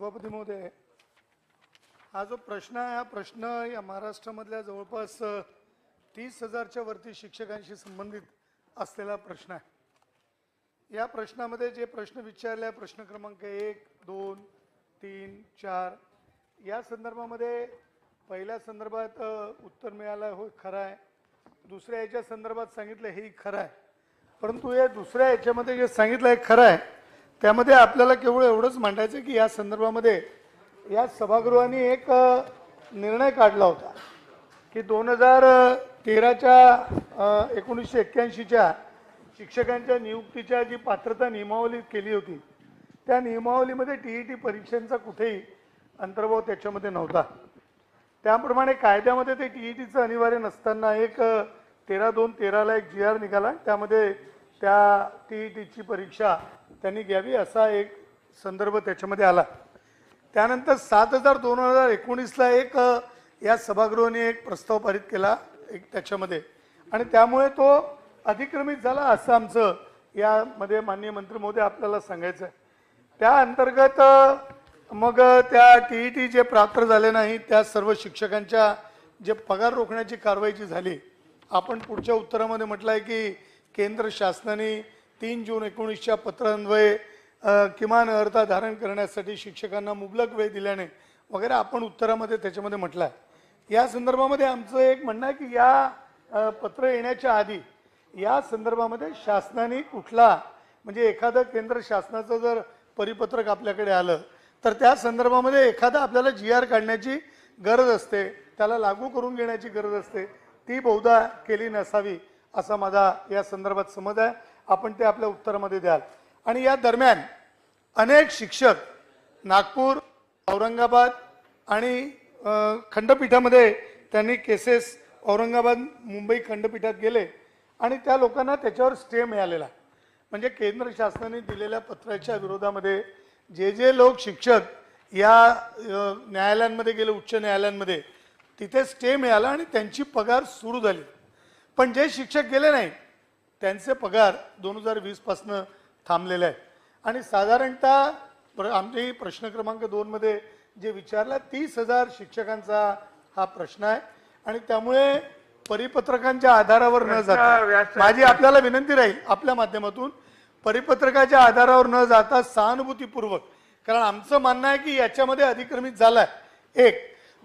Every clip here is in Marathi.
सभापती महोदय, हा जो प्रश्न आहे हा प्रश्न या महाराष्ट्रामधल्या जवळपास 30,000च्या वरती शिक्षकांशी संबंधित असलेला प्रश्न आहे। या प्रश्नामध्ये जे प्रश्न विचारले प्रश्न क्रमांक 1, 2, 3, 4 या संदर्भामध्ये पहिल्या संदर्भात उत्तर मिळालं हो खरं आहे, दुसऱ्या याच्या संदर्भात सांगितलं हे खरं आहे, परंतु या दुसऱ्या याच्यामध्ये जे सांगितलं आहे खरं आहे त्यामध्ये आपल्याला केवळ एवढंच मांडायचं की या संदर्भामध्ये या सभागृहाने एक निर्णय काढला होता की 2013च्या 1981च्या शिक्षकांच्या नियुक्तीच्या जी पात्रता नियमावली केली होती त्या नियमावलीमध्ये टीईटी परीक्षांचा कुठेही अंतर्भाव त्याच्यामध्ये नव्हता। त्याप्रमाणे कायद्यामध्ये ते टीईटीचं अनिवार्य नसताना एक 13/2/13ला एक GR निघाला, त्यामध्ये त्या टीईटीची परीक्षा त्यांनी घ्यावी असा एक संदर्भ त्याच्यामध्ये आला। त्यानंतर 7/2019ला एक या सभागृहाने एक प्रस्ताव पारित केला एक त्याच्यामध्ये, आणि त्यामुळे तो अधिक्रमित झाला असं आमचं यामध्ये माननीय मंत्री महोदय आपल्याला सांगायचं आहे। त्या अंतर्गत मग त्या टीईटी जे पात्र झाले नाही त्या सर्व शिक्षकांच्या जे पगार रोखण्याची कारवाई जी झाली, आपण पुढच्या उत्तरामध्ये म्हटलं आहे की केंद्र शासनाने 3 जून 19च्या पत्रान्वये किमान अर्हता धारण करण्यासाठी शिक्षकांना मुबलक वेळ दिल्याने वगैरे आपण उत्तरामध्ये त्याच्यामध्ये म्हटलं आहे। या संदर्भामध्ये आमचं एक म्हणणं आहे की या पत्र येण्याच्या आधी या संदर्भामध्ये शासनाने कुठला म्हणजे एखादं केंद्र शासनाचं जर परिपत्रक आपल्याकडे आलं तर त्या संदर्भामध्ये एखादा आपल्याला GR काढण्याची गरज असते, त्याला लागू करून घेण्याची गरज असते, ती बहुधा केली नसावी असा माझा या संदर्भात समज आहे। आपण ते आपल्या उत्तरामध्ये द्याल। आणि या दरम्यान अनेक शिक्षक नागपूर, औरंगाबाद आणि खंडपीठामध्ये त्यांनी केसेस औरंगाबाद, मुंबई खंडपीठात गेले आणि त्या लोकांना त्याच्यावर स्टे मिळालेला, म्हणजे केंद्र शासनाने दिलेल्या पत्राच्या विरोधामध्ये जे लोक शिक्षक या न्यायालयांमध्ये गेले, उच्च न्यायालयांमध्ये, तिथे स्टे मिळाला आणि त्यांची पगार सुरू झाली। पण जे शिक्षक गेले नाही त्यांचे पगार 2020 पासून थांबलेले आहेत। आणि साधारणतः आमचे प्रश्न क्रमांक 2 मध्ये जे विचारला 30,000 शिक्षकांचा हा प्रश्न आहे आणि त्यामुळे परिपत्रकांच्या आधारावर न जाता माझी आपल्याला विनंती राहील आपल्या माध्यमातून परिपत्रकाच्या आधारावर न जाता सहानुभूतीपूर्वक, कारण आमचं म्हणणं आहे की याच्यामध्ये अधिक्रमित झालाय, एक,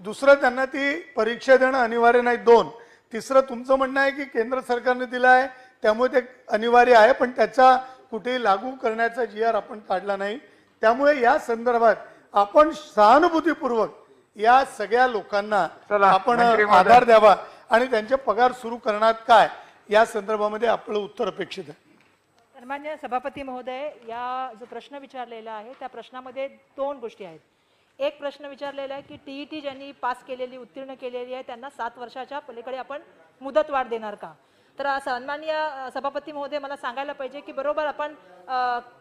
दुसरं त्यांना ती परीक्षा देणं अनिवार्य नाही, 2, तिसरं तुमचं म्हणणं आहे की केंद्र सरकारने दिलं आहे त्यामुळे ते अनिवार्य आहे पण त्याचा कुठेही लागू करण्याचा GR आपण काढला नाही। त्यामुळे या संदर्भात आपण सहानुभूतीपूर्वक या सगळ्या लोकांना आपण आधार द्यावा आणि त्यांचे पगार सुरू करण्यात काय या संदर्भामध्ये आपलं उत्तर अपेक्षित आहे। सन्मान्य सभापती महोदय, या जो प्रश्न विचारलेला आहे त्या प्रश्नामध्ये 2 गोष्टी आहेत। एक प्रश्न विचारलेला आहे की टीईटी ज्यांनी पास केलेली, उत्तीर्ण केलेली आहे त्यांना 7 वर्षाच्या पलीकडे आपण मुदतवाढ देणार का? तर सन्माननीय सभापती महोदय, मला सांगायला पाहिजे की बरोबर आपण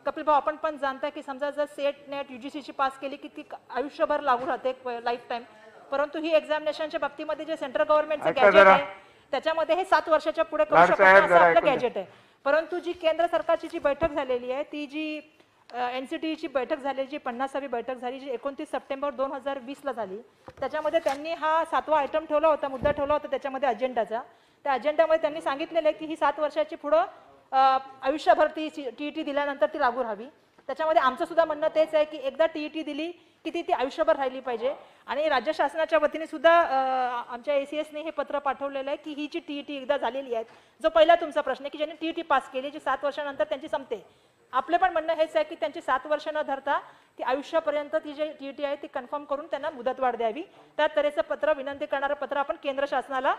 कपिल भाऊ आपण पण जाणता की समजा जर सेट नेट UGCची पास केली की ती आयुष्यभर लागू राहते, लाईफ टाईम, परंतु ही एक्झामिनेशनच्या बाबतीमध्ये जे सेंट्रल गव्हर्नमेंटचं गॅजेट आहे त्याच्यामध्ये हे 7 वर्षाच्या पुढे करू शकतो असं आपलं गॅजेट आहे। परंतु जी केंद्र सरकारची जी बैठक झालेली आहे ती जी NCTEची बैठक झाली, जी 50वी बैठक झाली, जी 29 सप्टेंबर 2020ला झाली, त्याच्यामध्ये त्यांनी हा 7वा आयटम ठेवला होता, मुद्दा ठेवला होता त्याच्यामध्ये अजेंडाचा। त्या अजेंडामध्ये त्यांनी सांगितलेलं आहे की ही 7 वर्षाची पुढं आयुष्यभर ती टीईटी दिल्यानंतर ती लागू राहावी। त्याच्यामध्ये आमचं सुद्धा म्हणणं तेच आहे की एकदा टीईटी दिली की ती आयुष्यभर राहिली पाहिजे। आणि राज्य शासनाच्या वतीने सुद्धा आमच्या ACSने हे पत्र पाठवलेलं आहे की ही जी टीईटी एकदा झालेली आहे, जो पहिला तुमचा प्रश्न आहे की ज्यांनी टीईटी पास केली जी 7 वर्षानंतर त्यांची संपते, आपले पण म्हणणं हेच आहे की त्यांची 7 वर्ष न धरता ती आयुष्यापर्यंत ती जी टीईटी आहे ती कन्फर्म करून त्यांना मुदतवाढ द्यावी। त्या तऱ्हेचं पत्र, विनंती करणारं पत्र आपण केंद्र शासनाला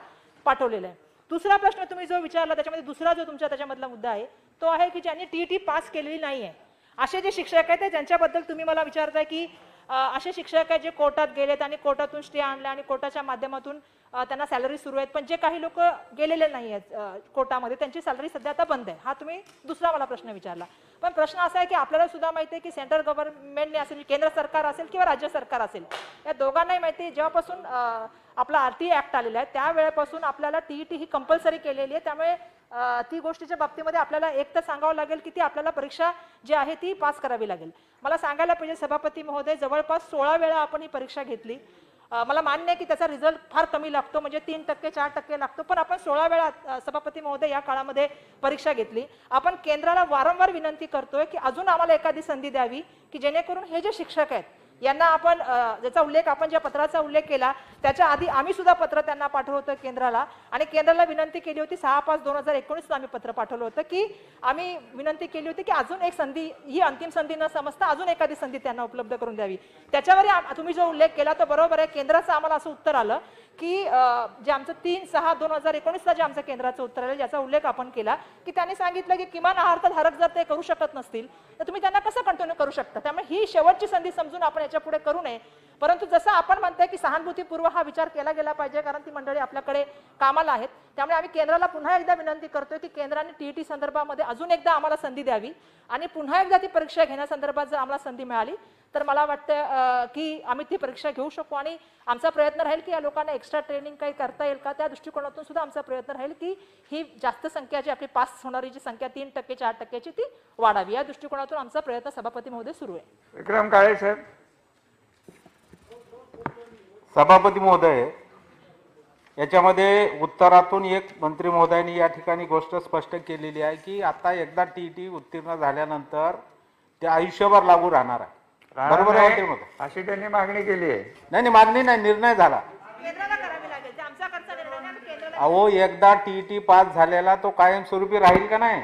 पाठवलेलं आहे। दुसरा प्रश्न तुम्ही जो विचारला त्याच्यामध्ये दुसरा जो तुमचा त्याच्यामधला मुद्दा आहे तो आहे की ज्यांनी टीईटी पास केलेली नाही आहे असे जे शिक्षक आहेत ज्यांच्याबद्दल तुम्ही मला विचारताय की असे शिक्षक आहेत जे कोर्टात गेलेत आणि कोर्टातून स्टे आणले आणि कोर्टाच्या माध्यमातून त्यांना सॅलरी सुरू आहेत, पण जे काही लोक गेलेले नाही आहेत कोर्टामध्ये त्यांची सॅलरी सध्या आता बंद आहे। हा तुम्ही दुसरा मला प्रश्न विचारला। पण प्रश्न असा आहे की आपल्याला सुद्धा माहिती आहे की सेंट्रल गव्हर्नमेंटने असेल, केंद्र सरकार असेल किंवा राज्य सरकार असेल, या दोघांनाही माहिती आहे जेव्हापासून आपला RTI ऍक्ट आलेला आहे त्यावेळेपासून आपल्याला टीईटी ही कंपल्सरी केलेली आहे। त्यामुळे ती गोष्टीच्या बाबतीमध्ये आपल्याला एक तर सांगावं लागेल की ती आपल्याला परीक्षा जी आहे ती पास करावी लागेल. मला सांगायला पाहिजे सभापती महोदय, जवळपास 16 वेळा आपण ही परीक्षा घेतली. मला मान्य आहे की त्याचा रिझल्ट फार कमी लागतो, म्हणजे 3% 4% लागतो, पण आपण 16 वेळा सभापती महोदय या काळामध्ये परीक्षा घेतली. आपण केंद्राला वारंवार विनंती करतोय की अजून आम्हाला एखादी संधी द्यावी की जेणेकरून हे जे शिक्षक आहेत यांना आपण ज्याचा उल्लेख आपण ज्या पत्राचा उल्लेख केला त्याच्या आधी आम्ही सुद्धा पत्र त्यांना पाठवलं होतं केंद्राला, आणि केंद्राला विनंती केली होती 6/5/2019 आम्ही पत्र पाठवलं होतं की आम्ही विनंती केली होती की अजून एक संधी, ही अंतिम संधी न समजता अजून एखादी संधी त्यांना उपलब्ध करून द्यावी. त्याच्यावर तुम्ही जो उल्लेख केला तो बरोबर आहे. केंद्राचं आम्हाला असं उत्तर आलं की जे आमचं 3/6/2019 जे आमचं केंद्राचं उत्तर आलं ज्याचा उल्लेख आपण केला की त्यांनी सांगितलं की किमान आहारधारक जर ते करू शकत नसतील तर तुम्ही त्यांना कसं कंटिन्यू करू शकता. त्यामुळे ही शेवटची संधी समजून आपण याच्या पुढे करू नये. परंतु जसं आपण म्हणतोय की सहानुभूतीपूर्व हा विचार केला गेला पाहिजे, कारण ती मंडळी आपल्याकडे कामाला आहेत. त्यामुळे आम्ही केंद्राला पुन्हा एकदा विनंती करतोय की केंद्राने टीईटी संदर्भामध्ये अजून एकदा आम्हाला संधी द्यावी, आणि पुन्हा एकदा ती परीक्षा घेण्यासंदर्भात जर आम्हाला संधी मिळाली तर मला वाटतं की आम्ही ती परीक्षा घेऊ शकू. आणि आमचा प्रयत्न राहील की या लोकांना एक्स्ट्रा ट्रेनिंग काही करता येईल का, त्या दृष्टिकोनातून सुद्धा आमचा प्रयत्न राहील की ही जास्त संख्या जी आपली पास होणारी जी संख्या 3% 4%ची ती वाढावी. या दृष्टिकोनातून आमचा प्रयत्न सभापती महोदय सुरू आहे. विक्रम काळे साहेब. सभापती महोदय, याच्यामध्ये उत्तरातून एक मंत्री महोदयांनी या ठिकाणी गोष्ट स्पष्ट केलेली आहे की आता एकदा टीईटी उत्तीर्ण झाल्यानंतर ते आयुष्यभर लागू राहणार आहे. बरोबर आहे मंत्री महोदय? अशी त्यांनी मागणी केली आहे. नाही, मागणी नाही, निर्णय झाला. केंद्राला करावी लागेल, ते आमचा खर्च निर्णय नाही, केंद्राला. अहो, एकदा टीईटी पास झालेला तो कायमस्वरूपी राहील का नाही?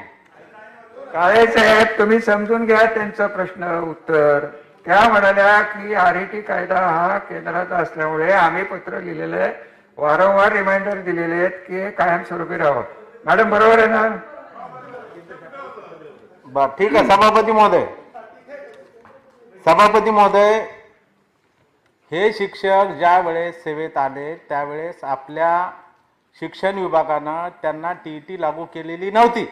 काळे साहेब, तुम्ही समजून घ्या त्यांचा प्रश्न उत्तर. त्या म्हणाल्या की आरईटी कायदा हा केंद्राचा असल्यामुळे आम्ही पत्र लिहिलेलं आहे, वारंवार रिमाइंडर दिलेले आहेत की कायमस्वरूपी राहावं. मॅडम बरोबर आहे ना? बर, ठीक आहे. सभापती महोदय, हे शिक्षक ज्या वेळेस सेवेत आले त्यावेळेस आपल्या शिक्षण विभागानं त्यांना टीईटी लागू केलेली नव्हती.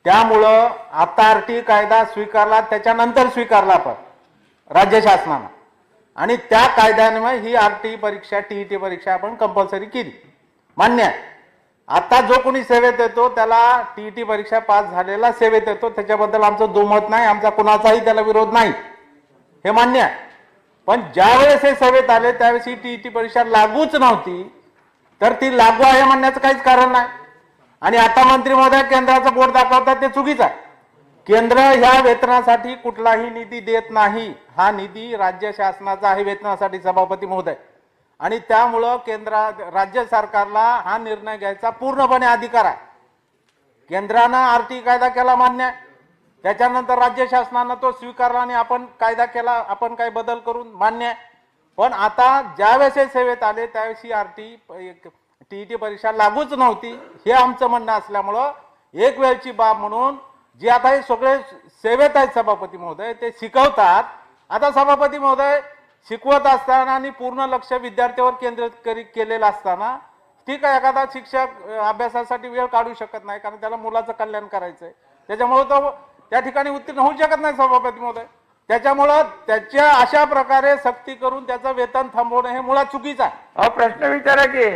त्यामुळं आता आरटी कायदा स्वीकारला, त्याच्यानंतर स्वीकारला पण राज्य शासनानं, आणि त्या कायद्याने ही आरटी परीक्षा टीईटी परीक्षा आपण कंपल्सरी केली. मान्य आहे. आता जो कोणी सेवेत येतो त्याला टीईटी परीक्षा पास झालेला सेवेत येतो, त्याच्याबद्दल आमचं दुमत नाही, आमचा कुणाचाही त्याला विरोध नाही, हे मान्य आहे. पण ज्या वेळेस हे सेवेत आले त्यावेळेस ही टीईटी परीक्षा लागूच नव्हती, तर ती लागू आहे म्हणण्याचं काहीच कारण नाही. आणि आता मंत्री महोदय केंद्राचं बोट दाखवतात, ते चुकीचं आहे. केंद्र ह्या वेतनासाठी कुठलाही निधी देत नाही. हा निधी राज्य शासनाचा आहे वेतनासाठी, सभापती महोदय. आणि त्यामुळं राज्य सरकारला हा निर्णय घ्यायचा पूर्णपणे अधिकार आहे. केंद्रानं आरटी कायदा केला, मान्य आहे. त्याच्यानंतर राज्य शासनानं तो स्वीकारला आणि आपण कायदा केला, आपण काही बदल करून, मान्य आहे. पण आता ज्यावेळेस हे सेवेत आले त्यावेळेस ही आरटी टीईटी परीक्षा लागूच नव्हती, हे आमचं म्हणणं असल्यामुळं एक वेळची बाब म्हणून जे आता हे सगळे सेवेत आहेत सभापती महोदय ते शिकवतात. आता सभापती महोदय, शिकवत असताना आणि पूर्ण लक्ष विद्यार्थ्यावर केंद्रित केलेलं असताना ठीक आहे, एखादा शिक्षक अभ्यासासाठी वेळ काढू शकत नाही कारण त्याला मुलाचं कल्याण करायचंय, त्याच्यामुळे तो त्या ठिकाणी उत्तीर्ण होऊ शकत नाही सभापती महोदय. त्याच्यामुळं त्याच्या अशा प्रकारे सक्ती करून त्याचं वेतन थांबवणं हे मुळात चुकीचं आहे. प्रश्न विचारा की.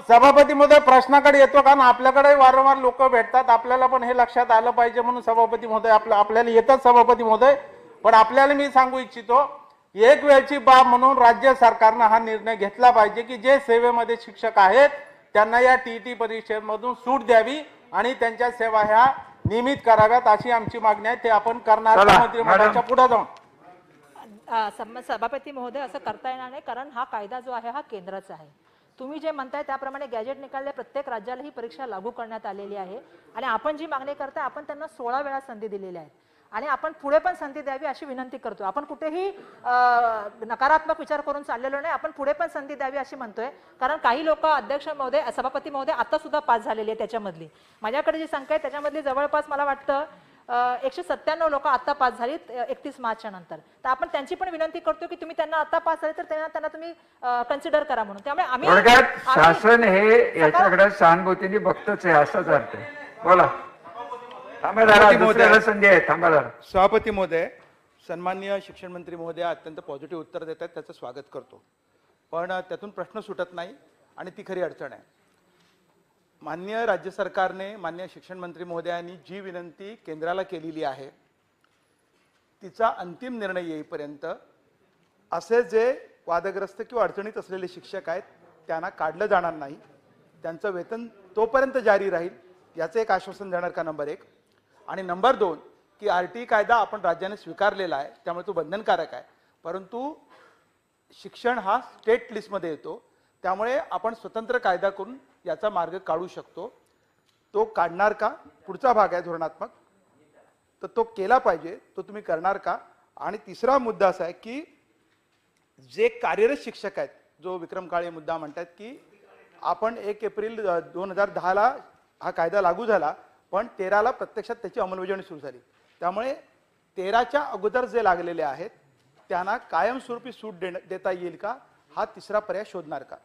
सभापती महोदय, प्रश्नाकडे येतो कारण आपल्याकडे वारंवार लोक भेटतात, आपल्याला पण हे लक्षात आलं पाहिजे म्हणून सभापती महोदय आपल्याला येतात सभापती महोदय. पण आपल्याला मी सांगू इच्छितो, एक वेळची बाब म्हणून राज्य सरकारनं हा निर्णय घेतला पाहिजे की जे सेवेमध्ये शिक्षक आहेत त्यांना या टीईटी परीक्षेमधून सूट द्यावी आणि त्यांच्या सेवा ह्या नियमित कराव्यात, अशी आमची मागणी आहे. ते आपण करणार मंत्रिमंडळाच्या पुढे जाऊन. सभापती महोदय, असं करता येणार नाही, कारण हा कायदा जो आहे हा केंद्राचा आहे. तुम्ही जे म्हणताय त्याप्रमाणे गॅजेट निकालले, प्रत्येक राज्याला ही परीक्षा लागू करण्यात आलेली आहे. आणि आपण जी मागणी करताय, आपण त्यांना 16 वेळा संधी दिलेली आहे आणि आपण पुढे पण संधी द्यावी अशी विनंती करतो. आपण कुठेही नकारात्मक विचार करून चाललेलो नाही, आपण पुढे पण संधी द्यावी अशी म्हणतोय. कारण काही लोक, अध्यक्ष महोदय, सभापती महोदय, आता सुद्धा पास झालेली आहे. त्याच्यामधली माझ्याकडे जी संख्या आहे त्याच्यामधली जवळपास मला वाटतं 197 लोक आता पास झालीत 31 मार्चच्या नंतर. तर आपण त्यांची पण विनंती करतो की तुम्ही त्यांना आता पास झाले तर त्यांना तुम्ही कन्सिडर करा म्हणून. त्यामुळे आम्ही शासन हे याच्याकडे सहानुभूतीने बघतच आहे, असंच अर्थ. बोला. संधी आहे, थांबा जरा. सभापती महोदय, सन्माननीय शिक्षण मंत्री महोदय अत्यंत पॉझिटिव्ह उत्तर देतात, त्याचं स्वागत करतो. पण त्यातून प्रश्न सुटत नाही आणि ती खरी अडचण आहे. माननीय राज्य सरकारने माननीय शिक्षण मंत्री महोदयांनी जी विनंती केंद्राला केलेली आहे तिचा अंतिम निर्णय येईपर्यंत असे जे वादग्रस्त किंवा अडचणीत असलेले शिक्षक आहेत त्यांना काढलं जाणार नाही, त्यांचं वेतन तोपर्यंत जारी राहील याचं एक आश्वासन देणार का नंबर 1. आणि नंबर 2 की RTE कायदा आपण राज्याने स्वीकारलेला आहे त्यामुळे तो बंधनकारक आहे, परंतु शिक्षण हा स्टेट लिस्टमध्ये येतो त्यामुळे आपण स्वतंत्र कायदा करून याचा मार्ग काढू शकतो. तो काढणार का पुढचा भाग आहे धोरणात्मक, तर तो केला पाहिजे, तो तुम्ही करणार का. आणि तिसरा मुद्दा असा आहे की जे कार्यरत शिक्षक आहेत, जो विक्रम काळे मुद्दा म्हणतात की आपण 1 एप्रिल 2010ला हा कायदा लागू झाला पण 13ला प्रत्यक्षात त्याची अंमलबजावणी सुरू झाली, त्यामुळे 13च्या अगोदर जे लागलेले आहेत त्यांना कायमस्वरूपी सूट देता येईल का, हा तिसरा पर्याय शोधणार का.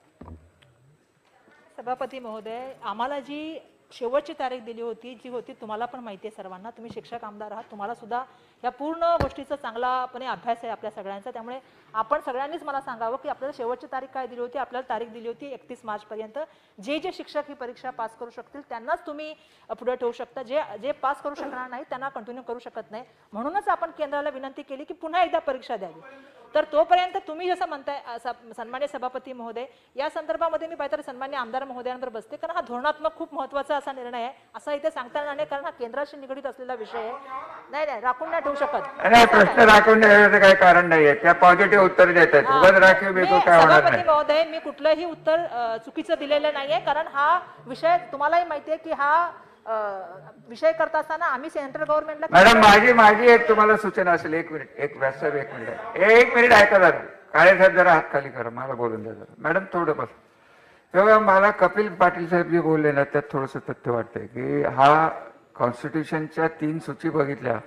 सभापती महोदय, आम्हाला जी शेवटची तारीख दिली होती जी होती तुम्हाला पण माहिती आहे सर्वांना, तुम्ही शिक्षक आमदार आहात, तुम्हाला सुद्धा या पूर्ण गोष्टीचा चांगलापणे अभ्यास आहे आपल्या सगळ्यांचा, त्यामुळे आपण सगळ्यांनीच मला सांगावं की आपल्याला शेवटची तारीख काय दिली होती. आपल्याला तारीख दिली होती 31 मार्चपर्यंत. जे जे शिक्षक ही परीक्षा पास करू शकतील त्यांनाच तुम्ही पुढे ठेवू शकता, जे पास करू शकणार नाही त्यांना कंटिन्यू करू शकत नाही. म्हणूनच आपण केंद्राला विनंती केली की पुन्हा एकदा परीक्षा द्यावी. तर तोपर्यंत तुम्ही जसं म्हणताय सन्मान्य सभापती महोदय, या संदर्भामध्ये मी पाहिजे सन्मान्य आमदार महोदयांवर बसते, कारण हा धोरणात्मक खूप महत्त्वाचा असा निर्णय आहे, असा इथे सांगता येणार नाही कारण हा केंद्राशी निगडीत असलेला विषय आहे. नाही राखून नाही ठेवू शकत. नाही, प्रश्न राखून ठेवण्याचं काही कारण नाहीये, त्या पॉझिटिव्ह उत्तर देत आहेत. उगाच राखीव बिकू काय होणार सभापती नाही. महोदय, मी कुठलंही उत्तर चुकीचं दिलेलं नाहीये, कारण हा विषय तुम्हालाही माहिती आहे की हा विषय करता असताना आम्ही सेंट्रल गव्हर्नमेंटला. मॅडम, माझी एक तुम्हाला सूचना असेल. 1 मिनिट, एक मिनिट ऐका जरा. काळे साहेब जरा हात खाली करा, मला बोलून द्या जरा. मॅडम थोडं बस. तेव्हा मला कपिल पाटील साहेब जे बोलले ना त्यात थोडंसं तथ्य वाटतंय की हा कॉन्स्टिट्यूशनच्या 3 सूची बघितल्या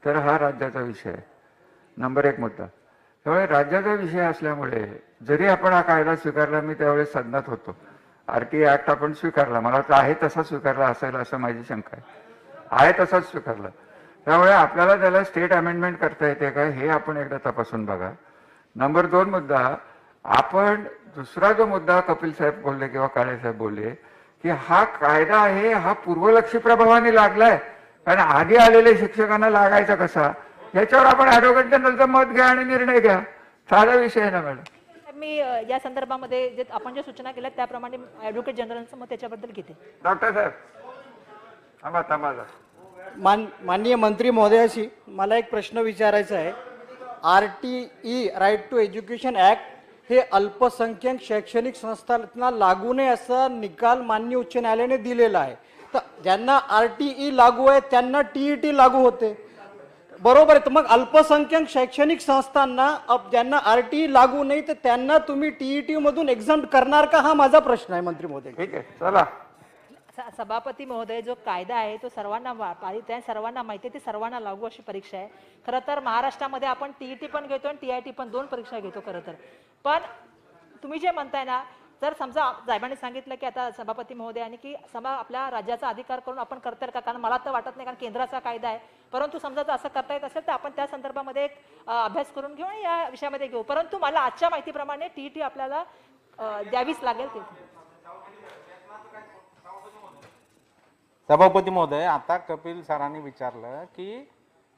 तर हा राज्याचा विषय आहे, नंबर 1 मुद्दा. त्यामुळे राज्याचा विषय असल्यामुळे जरी आपण हा कायदा स्वीकारला, मी त्यावेळेस सदनात होतो, RTE ऍक्ट आपण स्वीकारला, मला वाटतं आहे तसा स्वीकारला असेल असं माझी शंका आहे तसाच स्वीकारला. त्यामुळे आपल्याला त्याला स्टेट अमेंडमेंट करता येते का हे आपण एकदा तपासून बघा. नंबर 2 मुद्दा, आपण दुसरा जो मुद्दा कपिल साहेब बोलले किंवा काळे साहेब बोलले की हा कायदा आहे हा पूर्वलक्षी प्रभावाने लागलाय, कारण आधी आलेल्या शिक्षकांना लागायचा कसा, याच्यावर आपण ऍडव्होकेट जनरलचं मत घ्या आणि निर्णय घ्या. साधा विषय आहे ना मॅडम. मी या संदर्भामध्ये जे आपण ज्या सूचना केल्या त्याप्रमाणे ॲडव्होकेट जनरलचं मत त्याच्याबद्दल घेते. डॉक्टर साहेब थांबा. माननीय मंत्री महोदयाशी मला एक प्रश्न विचारायचा आहे. RTE right to education act हे अल्पसंख्याक शैक्षणिक संस्थांना लागू नये असा निकाल माननीय उच्च न्यायालयाने दिलेला आहे. तर ज्यांना RTE लागू आहे त्यांना TET लागू होते, बरोबर आहे. तर मग अल्पसंख्याक शैक्षणिक संस्थांना ज्यांना RTE लागू नाही तर त्यांना तुम्ही TET मधून एक्झम्प्ट करणार का, हा माझा प्रश्न आहे मंत्री महोदय. ठीक आहे, चला. सभापती महोदय, जो कायदा आहे तो सर्वांना पारित आहे, सर्वांना माहिती आहे, ती सर्वांना लागू अशी परीक्षा आहे. खरं तर महाराष्ट्रामध्ये आपण TET पण घेतो आणि TIT पण 2 परीक्षा घेतो खरं तर. पण तुम्ही जे म्हणताय ना, जर समजा साहेबांनी सांगितलं की आता सभापती महोदयांनी की आपल्या राज्याचा अधिकार करून आपण करता का, कारण मला तर वाटत नाही कारण केंद्राचा कायदा आहे, परंतु समजा जर असं करता येत असेल तर आपण त्या संदर्भामध्ये एक अभ्यास करून घेऊ आणि या विषयामध्ये घेऊ. परंतु मला आजच्या माहितीप्रमाणे TET आपल्याला द्यावीच लागेल. ते सभापती महोदय, आता कपिल सरांनी विचारलं की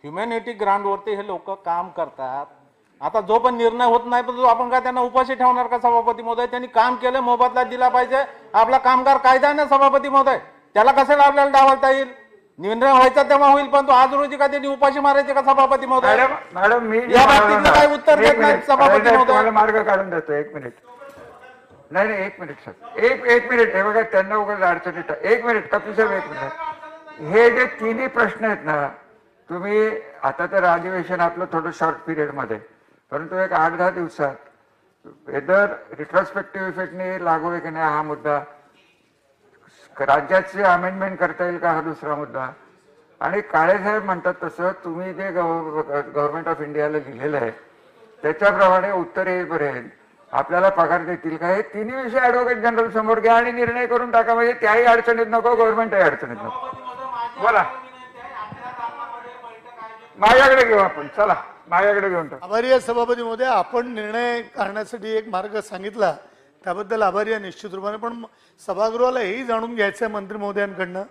ह्युमॅनिटी ग्राउंडवरती हे लोक काम करतात, आता जो पण निर्णय होत नाही पण आपण काय त्यांना उपाशी ठेवणार का सभापती महोदय? त्यांनी काम केलं, मोबदला दिला पाहिजे. आपला कामगार कायदा आहे ना सभापती महोदय, त्याला कशाला आपल्याला डावलता येईल? निर्णय व्हायचा तेव्हा होईल, पण तो आज रोजी का त्यांनी उपाशी मारायचे का सभापती महोदय? मॅडम मी या बाबतीतलं काही उत्तर देत नाही सभापती महोदय. मार्ग काढून देतो. 1 मिनिट. नाही 1 मिनिट सर, एक मिनिट. हे बघा त्यांना उगाच अडचणीत. 1 मिनिट कपिल साहेब, 1 मिनिट. हे जे 3 प्रश्न आहेत ना, तुम्ही आता तर अधिवेशन आपलं थोडं शॉर्ट पिरियड मध्ये, परंतु एक 8-10 दिवसात वेदर रिट्रोस्पेक्टिव्ह इफेक्टने लागू आहे की नाही हा मुद्दा, राज्याचे अमेंडमेंट करता येईल का हा दुसरा मुद्दा, आणि काळे साहेब म्हणतात तसं तुम्ही जे गव्हर्नमेंट ऑफ इंडियाला लिहिलेलं आहे त्याच्याप्रमाणे उत्तर येईपर्यंत आपल्याला पगार देतील का, हे 3 विषय ऍडव्होकेट जनरल समोर घ्या आणि निर्णय करून टाका. म्हणजे त्याही अडचणीत नको, गव्हर्नमेंटही अडचणीत नको. बोला, माझ्याकडे घेऊ आपण. चला माझ्याकडे घेऊन टाक. आभारी आहे सभापती महोदय, आपण निर्णय काढण्यासाठी एक मार्ग सांगितला त्याबद्दल आभारी आहे निश्चित रूपाने. पण सभागृहाला हेही जाणून घ्यायचं आहे मंत्री महोदयांकडनं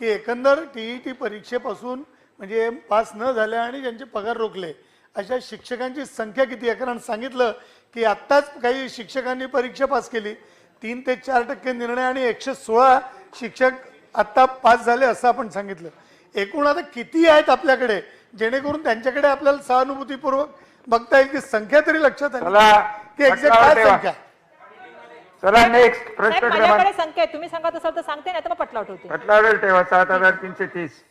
की एकंदर टीईटी परीक्षेपासून म्हणजे पास न झाल्या आणि ज्यांचे पगार रोखले अशा शिक्षकांची संख्या किती आहे? कारण सांगितलं की आत्ताच काही शिक्षकांनी परीक्षा पास केली, 3 ते 4% निर्णय आणि 116 शिक्षक आत्ता पास झाले असं आपण सांगितलं. एकूण आता किती आहेत आपल्याकडे जेणेकरून त्यांच्याकडे आपल्याला सहानुभूतीपूर्वक बघता येईल की संख्या तरी लक्षात आली चला, की एक्झॅक्ट पटलावर काय ठेवा. संख्या. चला नेक्स्ट साहेब, प्रश्न माझ्याकडे क्रमांक संख्या आहे, तुम्ही सांगत असाल तर सांगते, नाही तर मग पटलावर ठेवते. पटलावर ठेवा 7330.